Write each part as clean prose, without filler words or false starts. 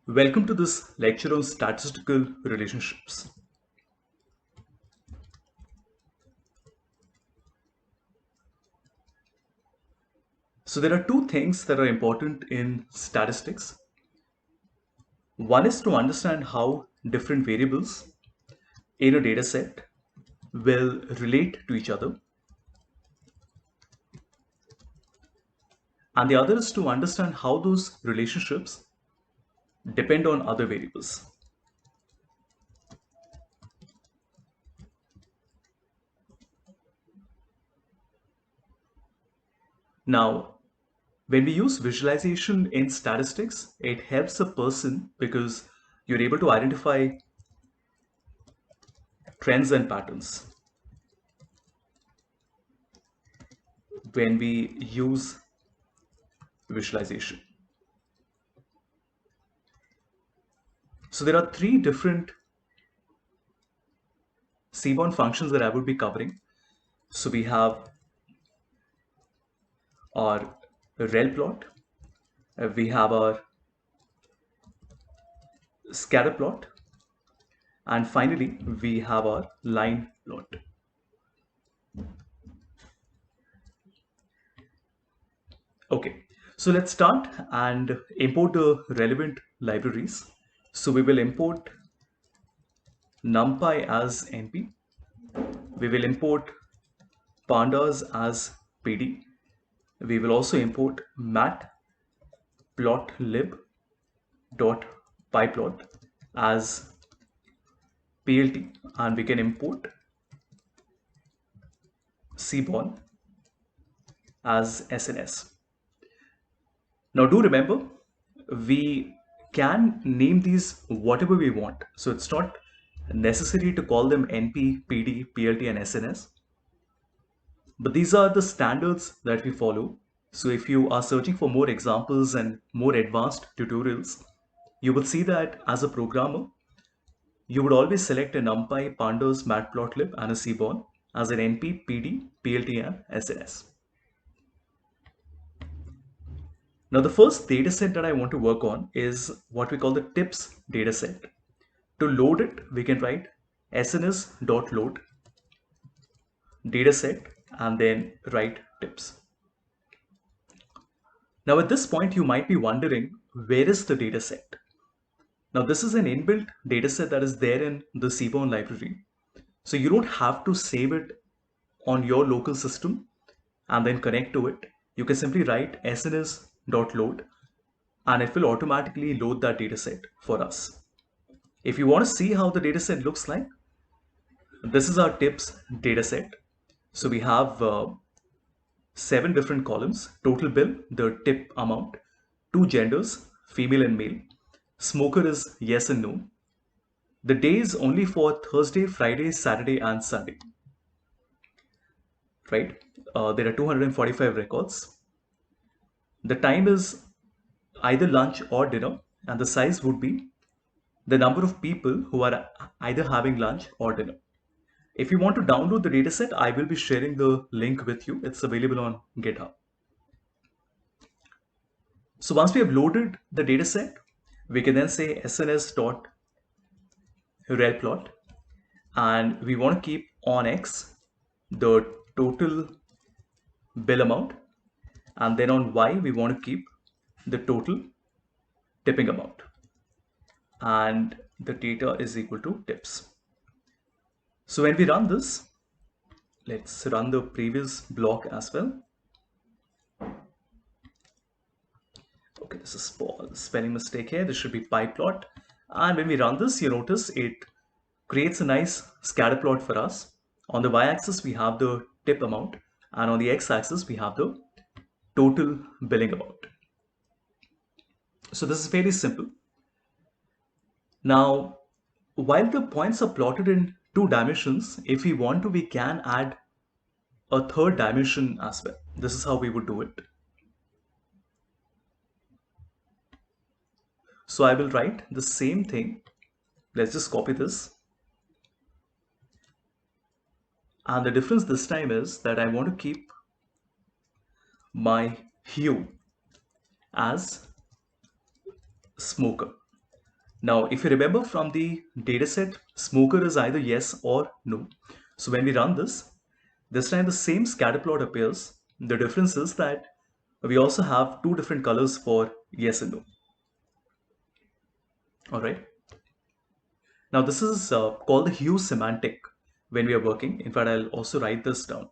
Welcome to this lecture on statistical relationships. So there are two things that are important in statistics. One is to understand how different variables in a data set will relate to each other. And the other is to understand how those relationships depend on other variables. Now, when we use visualization in statistics, it helps a person because you're able to identify trends and patterns when we use visualization. So there are three different Seaborn functions that I would be covering. So we have our rel plot, we have our scatter plot, and finally we have our line plot. Okay, so let's start and import the relevant libraries. So we will import numpy as np, we will import pandas as pd, we will also import matplotlib.pyplot as plt, and we can import Seaborn as SNS. Now do remember, we can name these whatever we want. So it's not necessary to call them NP, PD, PLT and SNS. But these are the standards that we follow. So if you are searching for more examples and more advanced tutorials, you will see that as a programmer, you would always select a NumPy, Pandas, Matplotlib and a Seaborn as an NP, PD, PLT and SNS. Now the first dataset that I want to work on is what we call the tips dataset. To load it, we can write sns.load dataset and then write tips. Now at this point, you might be wondering, where is the dataset? Now this is an inbuilt dataset that is there in the Seaborn library. So you don't have to save it on your local system and then connect to it. You can simply write sns.load and it will automatically load that dataset for us. If you want to see how the dataset looks like, this is our tips dataset. So we have 7 different columns: total bill, the tip amount, 2 genders, female and male, smoker is yes and no, the days only for Thursday, Friday, Saturday and Sunday, right? There are 245 records. The time is either lunch or dinner, and the size would be the number of people who are either having lunch or dinner. If you want to download the dataset, I will be sharing the link with you. It's available on GitHub. So once we have loaded the dataset, we can then say sns.relplot, and we want to keep on X the total bill amount, and then on Y we want to keep the total tipping amount, and the data is equal to tips. So when we run this, let's run the previous block as well. Okay, this is spelling mistake here. This should be pyplot. And when we run this, you notice it creates a nice scatter plot for us. On the y-axis, we have the tip amount, and on the x-axis, we have the total billing amount. So this is fairly simple. Now, while the points are plotted in 2 dimensions, if we want to, we can add a third dimension as well. This is how we would do it. So I will write the same thing. Let's just copy this. And the difference this time is that I want to keep my hue as smoker. Now, if you remember from the dataset, smoker is either yes or no. So when we run this time the same scatter plot appears. The difference is that we also have two different colors for yes and no. All right. Now this is called the hue semantic when we are working. In fact, I'll also write this down.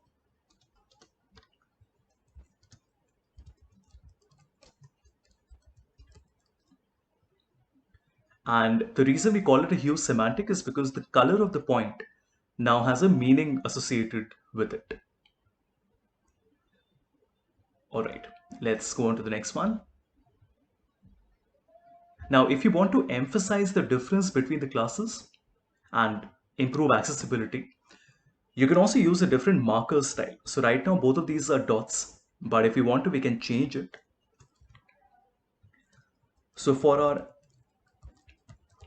And the reason we call it a hue semantic is because the color of the point now has a meaning associated with it. All right, let's go on to the next one. Now, if you want to emphasize the difference between the classes and improve accessibility, you can also use a different marker style. So right now, both of these are dots, but if we want to, we can change it. So for our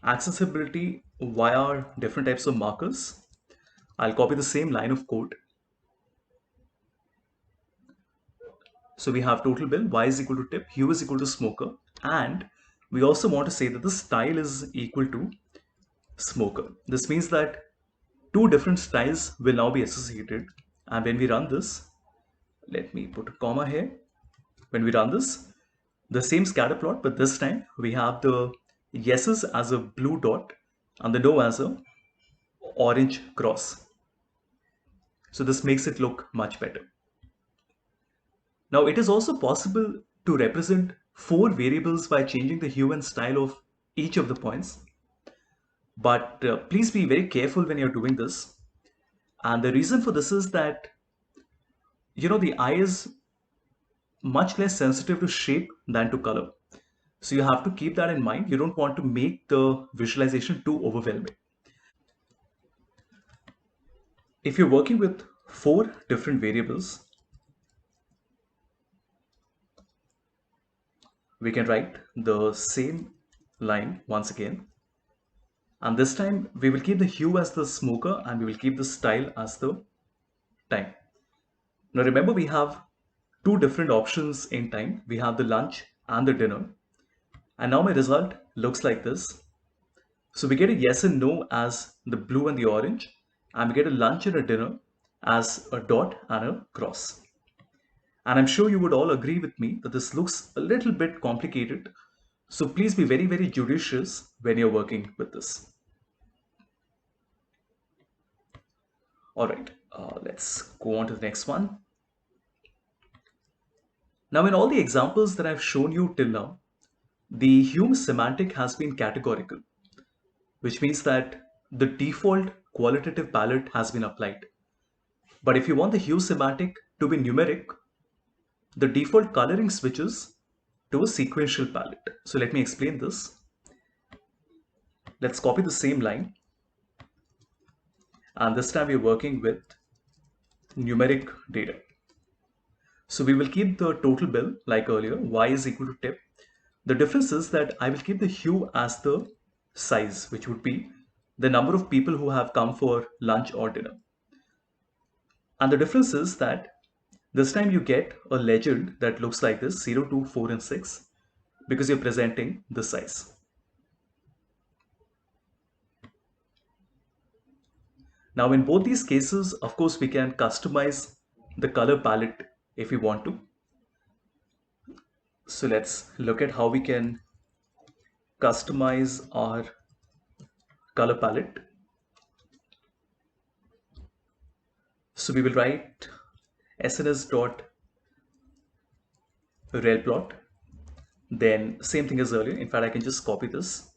accessibility via different types of markers, I'll copy the same line of code. So we have total bill, y is equal to tip, hue is equal to smoker, and we also want to say that the style is equal to smoker. This means that two different styles will now be associated, and when we run this, let me put a comma here. When we run this, the same scatter plot, but this time we have the yeses as a blue dot and the no as a orange cross. So this makes it look much better. Now it is also possible to represent four variables by changing the hue and style of each of the points. But please be very careful when you're doing this. And the reason for this is that, the eye is much less sensitive to shape than to color. So you have to keep that in mind. You don't want to make the visualization too overwhelming. If you're working with four different variables, we can write the same line once again. And this time we will keep the hue as the smoker and we will keep the style as the time. Now remember, we have two different options in time. We have the lunch and the dinner. And now my result looks like this. So we get a yes and no as the blue and the orange, and we get a lunch and a dinner as a dot and a cross. And I'm sure you would all agree with me that this looks a little bit complicated. So please be very, very judicious when you're working with this. All right, let's go on to the next one. Now, in all the examples that I've shown you till now, the hue semantic has been categorical, which means that the default qualitative palette has been applied. But if you want the hue semantic to be numeric, the default coloring switches to a sequential palette. So let me explain this. Let's copy the same line. And this time we're working with numeric data. So we will keep the total bill like earlier, y is equal to tip. The difference is that I will keep the hue as the size, which would be the number of people who have come for lunch or dinner. And the difference is that this time you get a legend that looks like this, 0, 2, 4, and 6, because you're presenting the size. Now in both these cases, of course, we can customize the color palette if we want to. So let's look at how we can customize our color palette. So we will write sns.relplot. Then same thing as earlier. In fact, I can just copy this.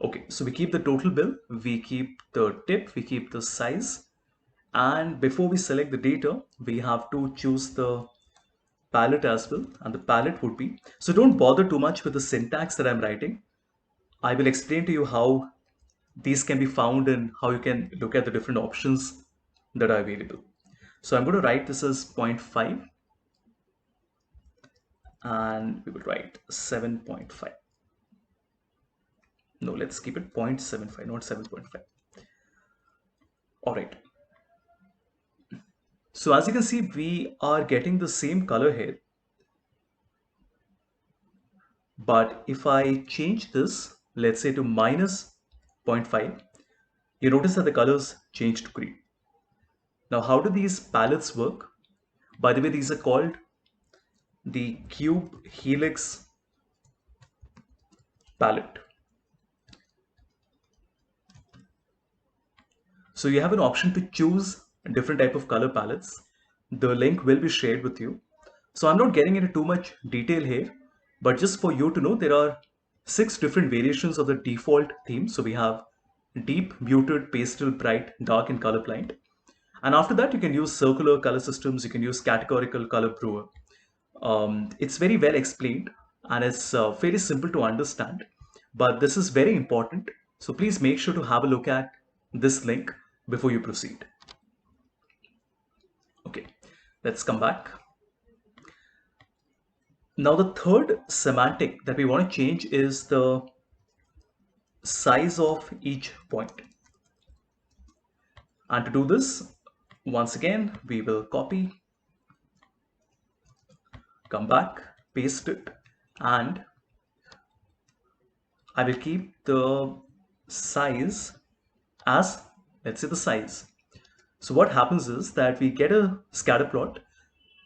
Okay, so we keep the total bill, we keep the tip, we keep the size. And before we select the data, we have to choose the palette as well. And the palette would be, so don't bother too much with the syntax that I'm writing. I will explain to you how these can be found and how you can look at the different options that are available. So I'm going to write this as 0.5 and we will write 7.5. No, let's keep it 0.75, not 7.5. All right. So as you can see, we are getting the same color here. But if I change this, let's say to minus zero point 0.5, you notice that the colors change to green. Now, how do these palettes work? By the way, these are called the cube helix palette. So you have an option to choose a different type of color palettes. The link will be shared with you. So I'm not getting into too much detail here, but just for you to know, there are 6 different variations of the default theme. So we have deep, muted, pastel, bright, dark, and colorblind. And after that, you can use circular color systems. You can use categorical color brewer. It's very well explained and it's fairly simple to understand. But this is very important. So please make sure to have a look at this link before you proceed. Okay, let's come back. Now the third semantic that we want to change is the size of each point. And to do this, once again, we will copy, come back, paste it, and I will keep the size as, let's say, the size. So what happens is that we get a scatter plot,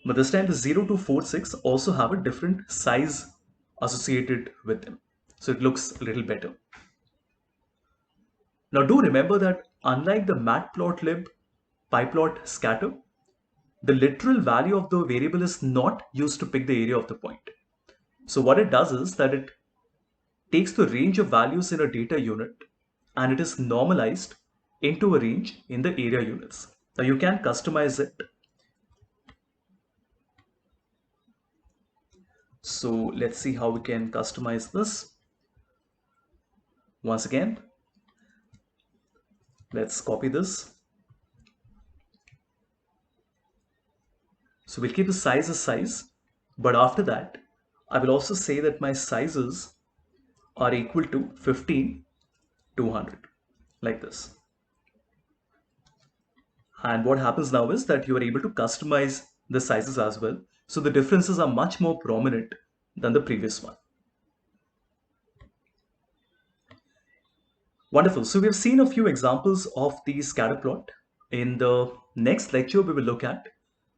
but this time the 0 to 46 also have a different size associated with them. So it looks a little better. Now do remember that unlike the matplotlib pyplot scatter, the literal value of the variable is not used to pick the area of the point. So what it does is that it takes the range of values in a data unit and it is normalized into a range in the area units. Now you can customize it. So let's see how we can customize this. Once again, let's copy this. So we'll keep the size as size, but after that, I will also say that my sizes are equal to 15 to 100, like this. And what happens now is that you are able to customize the sizes as well. So the differences are much more prominent than the previous one. Wonderful. So we have seen a few examples of the scatterplot. In the next lecture, we will look at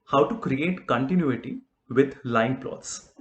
how to create continuity with line plots.